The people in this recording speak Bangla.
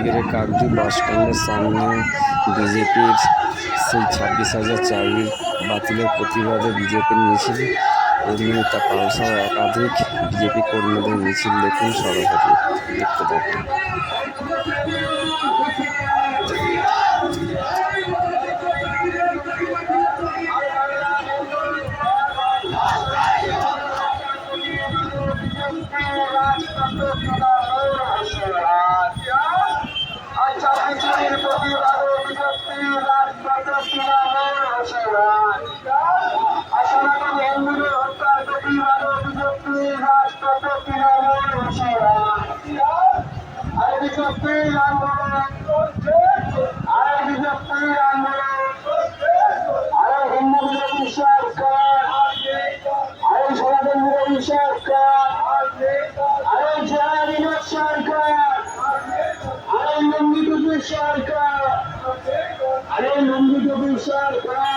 রাজগিরের কাকদ্বীপ বাস স্ট্যান্ডের সামনে বিজেপির সেই 26,000 চাকরি বাতিলের প্রতিবাদে বিজেপির মিছিল। অগ্নিমিত্রা পালসহ একাধিক বিজেপি কর্মীদের মিছিল দেখুন, সরাসরি দেখতে থাকুন। সরকার, আরে লুঙ্গি টুপি সরকার।